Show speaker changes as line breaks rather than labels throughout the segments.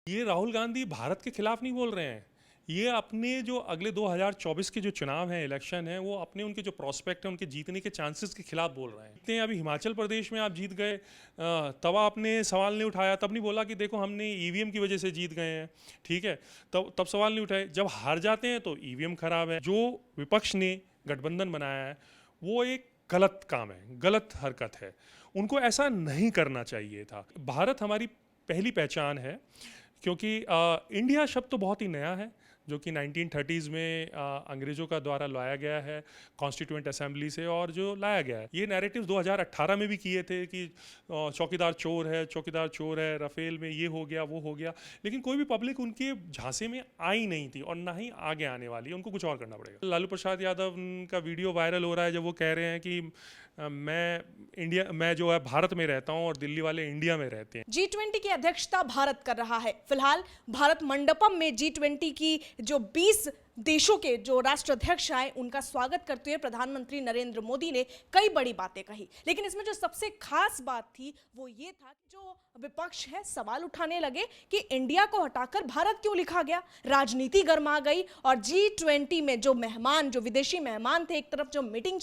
ये राहुल गांधी भारत के खिलाफ नहीं बोल रहे हैं। ये अपने जो अगले 2024 के जो चुनाव हैं, इलेक्शन है, वो अपने उनके जो प्रोस्पेक्ट हैं, उनके जीतने के चांसेस के खिलाफ बोल रहे हैं। इतने अभी हिमाचल प्रदेश में आप जीत गए, तब आपने सवाल नहीं उठाया, तब नहीं बोला कि देखो हमने ईवीएम की वजह से जीत गए हैं, ठीक है, तब सवाल नहीं उठाए। जब हार जाते हैं तो ईवीएम खराब है। जो विपक्ष ने गठबंधन बनाया है वो एक गलत काम है, गलत हरकत है। उनको ऐसा नहीं करना चाहिए था। भारत हमारी पहली पहचान है, क्योंकि इंडिया शब्द तो बहुत ही नया है, जो कि 1930s में अंग्रेज़ों का द्वारा लाया गया है कॉन्स्टिट्यूएंट असेंबली से, और जो लाया गया है। ये नैरेटिव्स 2018 में भी किए थे कि चौकीदार चोर है, चौकीदार चोर है, राफेल में ये हो गया वो हो गया, लेकिन कोई भी पब्लिक उनके झांसे में आई नहीं थी और ना ही आगे आने वाली है। उनको कुछ और करना पड़ेगा। लालू प्रसाद यादव का वीडियो वायरल हो रहा है जब वो कह रहे हैं कि मैं जो है भारत में रहता हूँ और दिल्ली वाले इंडिया में रहते हैं।
G20 की अध्यक्षता भारत कर रहा है। फिलहाल भारत मंडपम में G20 की जो 20 देशों के जो राष्ट्राध्यक्ष आए उनका स्वागत करते हुए प्रधानमंत्री नरेंद्र मोदी ने कई बड़ी बातें कही। लेकिन इसमें जो सबसे खास बात थी वो ये था कि जो विपक्ष है सवाल उठाने लगे कि इंडिया को हटाकर भारत क्यों लिखा गया। राजनीति गर्मा गई और G20 में जो मेहमान, जो विदेशी मेहमान थे, एक तरफ जो मीटिंग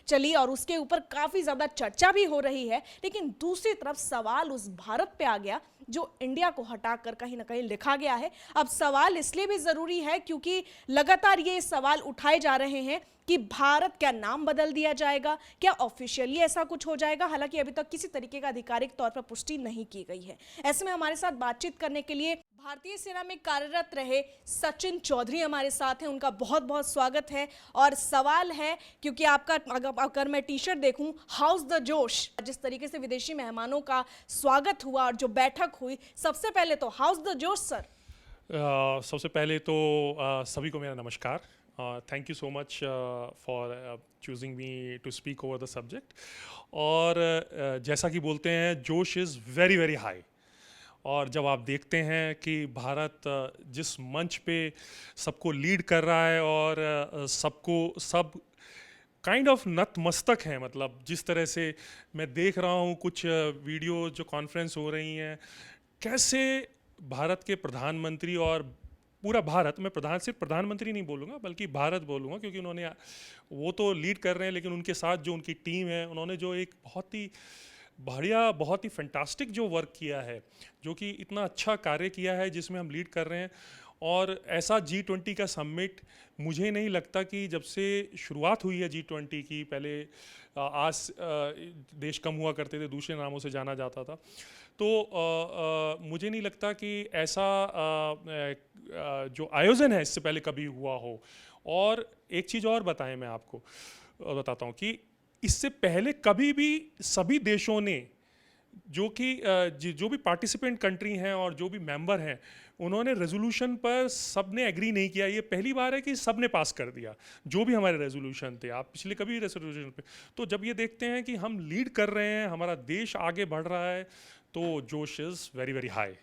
चली और उसके ऊपर काफी ज्यादा चर्चा भी हो रही है, लेकिन दूसरी तरफ सवाल उस भारत पे आ गया जो इंडिया को हटाकर कहीं ना कहीं लिखा गया है। अब सवाल इसलिए भी जरूरी है क्योंकि लगातार ये सवाल उठाए जा रहे हैं कि भारत क्या नाम बदल दिया जाएगा, क्या ऑफिशियली ऐसा कुछ हो जाएगा। हालांकि अभी तक किसी तरीके का आधिकारिक तौर पर पुष्टि नहीं की गई है। ऐसे में हमारे साथ बातचीत करने के लिए भारतीय सेना में कार्यरत रहे सचिन चौधरी हमारे साथ हैं। उनका बहुत बहुत स्वागत है। और सवाल है, क्योंकि आपका अगर मैं टी शर्ट देखूं, हाउस द जोश, जिस तरीके से विदेशी मेहमानों का स्वागत हुआ और जो बैठक हुई, सबसे पहले तो हाउस द जोश सर।
सबसे पहले तो सभी को मेरा नमस्कार। Thank you so much for choosing me to speak over the subject. और जैसा कि बोलते हैं, जोश इज़ वेरी वेरी हाई। और जब आप देखते हैं कि भारत जिस मंच पे सबको लीड कर रहा है और सब काइंड ऑफ नतमस्तक हैं, मतलब जिस तरह से मैं देख रहा हूँ कुछ वीडियो जो कॉन्फ्रेंस हो रही हैं, कैसे भारत के प्रधानमंत्री और पूरा भारत, मैं सिर्फ प्रधानमंत्री नहीं बोलूँगा बल्कि भारत बोलूँगा, क्योंकि उन्होंने वो तो लीड कर रहे हैं, लेकिन उनके साथ जो उनकी टीम है, उन्होंने जो एक बहुत ही बढ़िया, बहुत ही फैंटास्टिक जो वर्क किया है, जो कि इतना अच्छा कार्य किया है जिसमें हम लीड कर रहे हैं। और ऐसा G20 का समिट मुझे नहीं लगता कि जब से शुरुआत हुई है G20 की, पहले आज देश कम हुआ करते थे, दूसरे नामों से जाना जाता था, तो मुझे नहीं लगता कि ऐसा जो आयोजन है इससे पहले कभी हुआ हो। और एक चीज़ और बताएं, मैं आपको बताता हूँ कि इससे पहले कभी भी सभी देशों ने जो भी पार्टिसिपेंट कंट्री हैं और जो भी मेंबर हैं, उन्होंने रेजोल्यूशन पर सब ने एग्री नहीं किया। ये पहली बार है कि सब ने पास कर दिया जो भी हमारे रेजोल्यूशन थे। आप पिछले कभी रेजोल्यूशन पे, तो जब ये देखते हैं कि हम लीड कर रहे हैं, हमारा देश आगे बढ़ रहा है, तो जोश is very very high.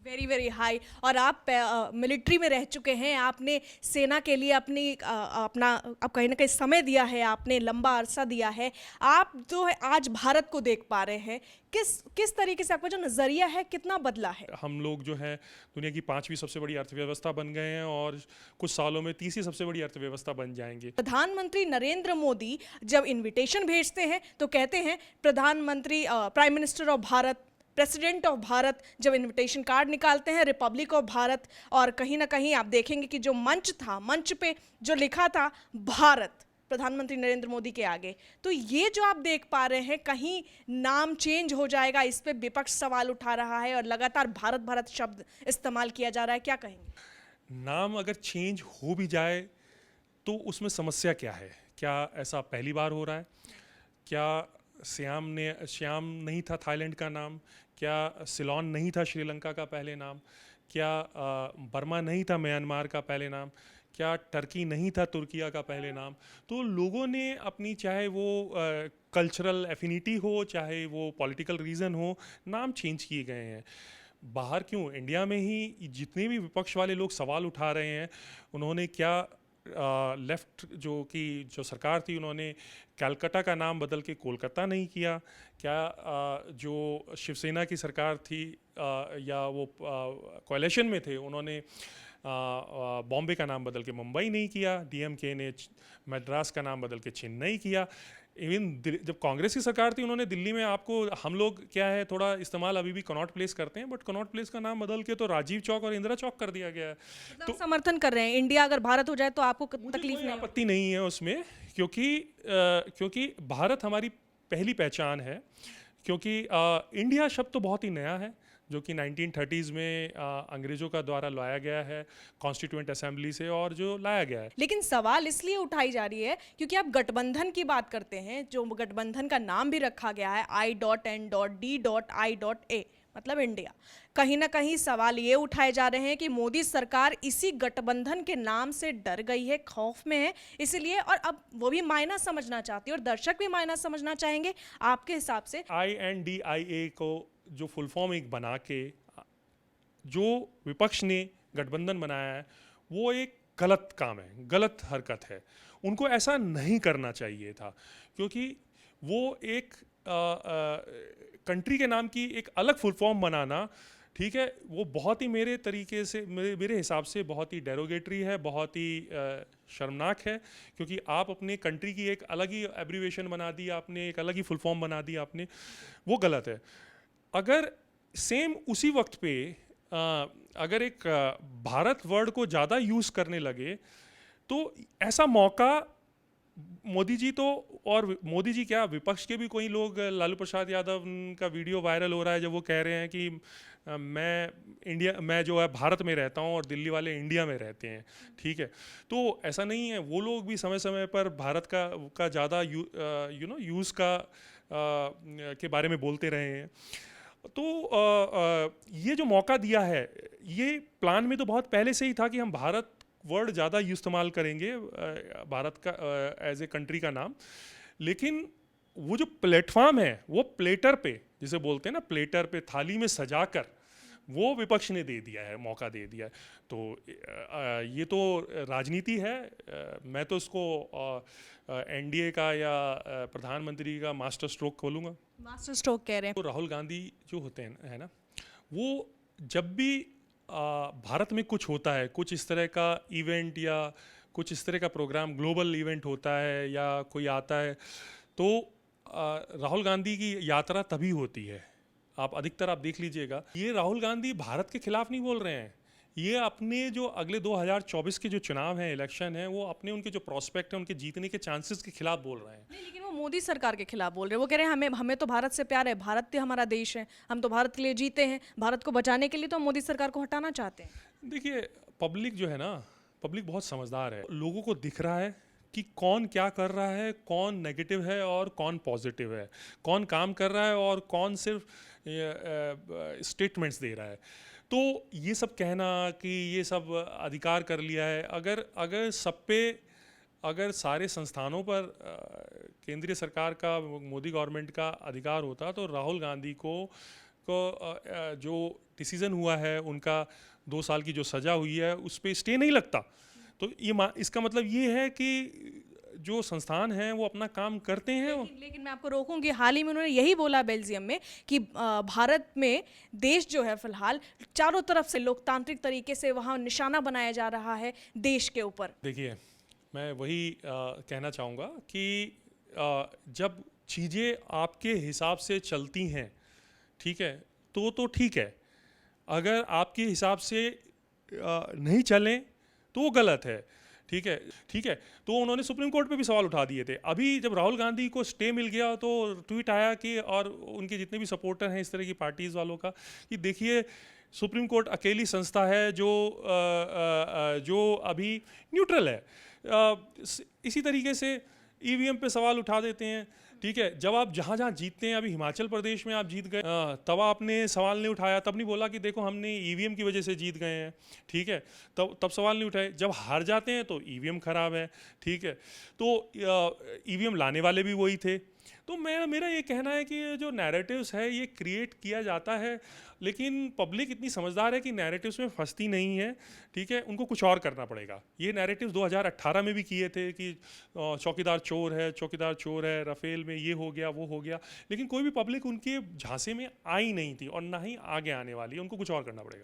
Very very high. और आप मिलिट्री में रह चुके हैं, आपने सेना के लिए अपना आप कहीं ना कहीं समय दिया है, आपने लंबा अरसा दिया है। आप जो है आज भारत को देख पा रहे हैं, किस तरीके से आपका जो नज़रिया है कितना बदला है?
हम लोग जो है दुनिया की 5वीं सबसे बड़ी अर्थव्यवस्था बन गए हैं और कुछ सालों में 3री सबसे बड़ी अर्थव्यवस्था बन जाएंगे।
प्रधानमंत्री नरेंद्र मोदी जब इनविटेशन भेजते हैं तो कहते हैं प्रधानमंत्री, prime minister of Bharat, president of Bharat, जब इनविटेशन कार्ड निकालते हैं रिपब्लिक ऑफ भारत, और कहीं ना कहीं आप देखेंगे कि जो मंच था, मंच पे जो लिखा था भारत, प्रधानमंत्री नरेंद्र मोदी के आगे, तो ये जो आप देख पा रहे हैं, कहीं नाम चेंज हो जाएगा, इस पे विपक्ष सवाल उठा रहा है और लगातार भारत भारत शब्द इस्तेमाल किया जा रहा है, क्या कहेंगे?
नाम अगर चेंज हो भी जाए तो उसमें समस्या क्या है? क्या ऐसा पहली बार हो रहा है? क्या श्याम नहीं था थाईलैंड का नाम? क्या सिलोन नहीं था श्रीलंका का पहले नाम? क्या बर्मा नहीं था म्यांमार का पहले नाम? क्या टर्की नहीं था तुर्किया का पहले नाम? तो लोगों ने अपनी, चाहे वो कल्चरल एफिनिटी हो, चाहे वो पॉलिटिकल रीज़न हो, नाम चेंज किए गए हैं। बाहर क्यों, इंडिया में ही जितने भी विपक्ष वाले लोग सवाल उठा रहे हैं, उन्होंने क्या लेफ्ट जो सरकार थी, उन्होंने कलकत्ता का नाम बदल के कोलकाता नहीं किया? क्या जो शिवसेना की सरकार थी या वो कोalition में थे, उन्होंने बॉम्बे का नाम बदल के मुंबई नहीं किया? डीएमके ने मद्रास का नाम बदल के चेन्नई किया? इवन जब कांग्रेस की सरकार थी, उन्होंने दिल्ली में, आपको हम लोग क्या है थोड़ा इस्तेमाल अभी भी कनॉट प्लेस करते हैं, बट कनॉट प्लेस का नाम बदल के तो राजीव चौक और इंदिरा चौक कर दिया गया है।
तो समर्थन कर रहे हैं इंडिया अगर भारत हो जाए तो आपको
मुझे
तकलीफ
कोई
नहीं
आपत्ति नहीं है उसमें, क्योंकि भारत हमारी पहली पहचान है। क्योंकि इंडिया शब्द तो बहुत ही नया है, जो कि 1930s में अंग्रेज़ों का द्वारा लाया गया है कॉन्स्टिट्यूएंट असेंबली से, और जो लाया गया है।
लेकिन सवाल इसलिए उठाई जा रही है क्योंकि आप गठबंधन की बात करते हैं, जो गठबंधन का नाम भी रखा गया है I.N.D.I.A, मतलब इंडिया। कहीं ना कहीं सवाल ये उठाए जा रहे हैं कि मोदी सरकार इसी गठबंधन के नाम से डर गई है, खौफ में है, इसलिए, और अब वो भी मायना समझना चाहती है और दर्शक भी मायना समझना चाहेंगे आपके हिसाब से।
INDIA को जो फुल फॉर्म एक बना के जो विपक्ष ने गठबंधन बनाया है, वो एक गलत काम है, गलत हरकत है। उनको ऐसा नहीं करना चाहिए था, क्योंकि वो एक कंट्री के नाम की एक अलग फुल फॉर्म बनाना, ठीक है, वो बहुत ही मेरे तरीके से, मेरे हिसाब से बहुत ही डेरोगेटरी है, बहुत ही शर्मनाक है। क्योंकि आप अपने कंट्री की एक अलग ही एब्रीवेशन बना दी आपने, एक अलग ही फुल फॉर्म बना दी आपने, वो गलत है। अगर सेम उसी वक्त पे अगर एक भारत वर्ड को ज़्यादा यूज़ करने लगे, तो ऐसा मौका मोदी जी तो, और मोदी जी क्या, विपक्ष के भी कोई लोग, लालू प्रसाद यादव का वीडियो वायरल हो रहा है जब वो कह रहे हैं कि मैं जो है भारत में रहता हूँ और दिल्ली वाले इंडिया में रहते हैं, ठीक है। तो ऐसा नहीं है, वो लोग भी समय समय पर भारत का ज़्यादा यूज़ के बारे में बोलते रहे हैं। तो ये जो मौका दिया है, ये प्लान में तो बहुत पहले से ही था कि हम भारत वर्ड ज़्यादा इस्तेमाल करेंगे, भारत का एज ए कंट्री का नाम। लेकिन वो जो प्लेटफॉर्म है, वो प्लेटर पे, जिसे बोलते हैं ना, प्लेटर पे थाली में सजाकर वो विपक्ष ने दे दिया है, मौका दे दिया है। तो ये तो राजनीति है। मैं तो इसको एनडीए का या प्रधानमंत्री का मास्टर स्ट्रोक खोलूँगा।
मास्टर स्ट्रोक कह रहे हैं।
तो राहुल गांधी जो होते हैं, है ना, वो जब भी भारत में कुछ होता है, कुछ इस तरह का इवेंट या कुछ इस तरह का प्रोग्राम, ग्लोबल इवेंट होता है या कोई आता है, तो राहुल गांधी की यात्रा तभी होती है। आप अधिकतर आप देख लीजिएगा, ये राहुल गांधी भारत के खिलाफ नहीं बोल रहे हैं, ये अपने जो अगले 2024 के जो चुनाव हैं, इलेक्शन है, वो अपने उनके जो प्रोस्पेक्ट है, उनके जीतने के चांसेस के खिलाफ बोल रहे हैं।
नहीं, लेकिन वो मोदी सरकार के खिलाफ बोल रहे हैं। वो कह रहे हैं हमें तो भारत से प्यार है, भारत तो हमारा देश है, हम तो भारत के लिए जीते हैं, भारत को बचाने के लिए तो मोदी सरकार को हटाना चाहते हैं।
देखिए, पब्लिक जो है ना, पब्लिक बहुत समझदार है। लोगों को दिख रहा है कि कौन क्या कर रहा है, कौन नेगेटिव है और कौन पॉजिटिव है, कौन काम कर रहा है और कौन सिर्फ स्टेटमेंट्स दे रहा है। तो ये सब कहना कि ये सब अधिकार कर लिया है, अगर सब पे, अगर सारे संस्थानों पर केंद्रीय सरकार का, मोदी गवर्नमेंट का अधिकार होता, तो राहुल गांधी को जो डिसीज़न हुआ है, उनका 2 साल की जो सज़ा हुई है, उस पर स्टे नहीं लगता। तो इसका मतलब ये है कि जो संस्थान हैं वो अपना काम करते हैं।
लेकिन मैं आपको रोकूंगी, हाल ही में उन्होंने यही बोला बेल्जियम में कि भारत में देश जो है फिलहाल चारों तरफ से लोकतांत्रिक तरीके से वहाँ निशाना बनाया जा रहा है देश के ऊपर।
देखिए, मैं वही कहना चाहूँगा कि जब चीज़ें आपके हिसाब से चलती हैं, ठीक है, तो ठीक है। अगर आपके हिसाब से नहीं चलें तो वो गलत है, ठीक है। तो उन्होंने सुप्रीम कोर्ट पे भी सवाल उठा दिए थे। अभी जब राहुल गांधी को स्टे मिल गया, तो ट्वीट आया कि, और उनके जितने भी सपोर्टर हैं इस तरह की पार्टीज़ वालों का, कि देखिए सुप्रीम कोर्ट अकेली संस्था है जो अभी न्यूट्रल है। इसी तरीके से ईवीएम पे सवाल उठा देते हैं, ठीक है। जब आप जहाँ जीतते हैं, अभी हिमाचल प्रदेश में आप जीत गए, तब आपने सवाल नहीं उठाया, तब नहीं बोला कि देखो हमने ईवीएम की वजह से जीत गए हैं, ठीक है, तब सवाल नहीं उठाए। जब हार जाते हैं तो ईवीएम खराब है, ठीक है। तो ईवीएम लाने वाले भी वही थे, तो मेरा ये कहना है कि ये जो नैरेटिव्स है ये क्रिएट किया जाता है, लेकिन पब्लिक इतनी समझदार है कि नैरेटिव्स में फंसती नहीं है। ठीक है, उनको कुछ और करना पड़ेगा। ये नैरेटिव्स 2018 में भी किए थे कि चौकीदार चोर है, राफेल में ये हो गया वो हो गया, लेकिन कोई भी पब्लिक उनके झांसे में आई नहीं थी और ना ही आगे आने वाली है। उनको कुछ और करना पड़ेगा।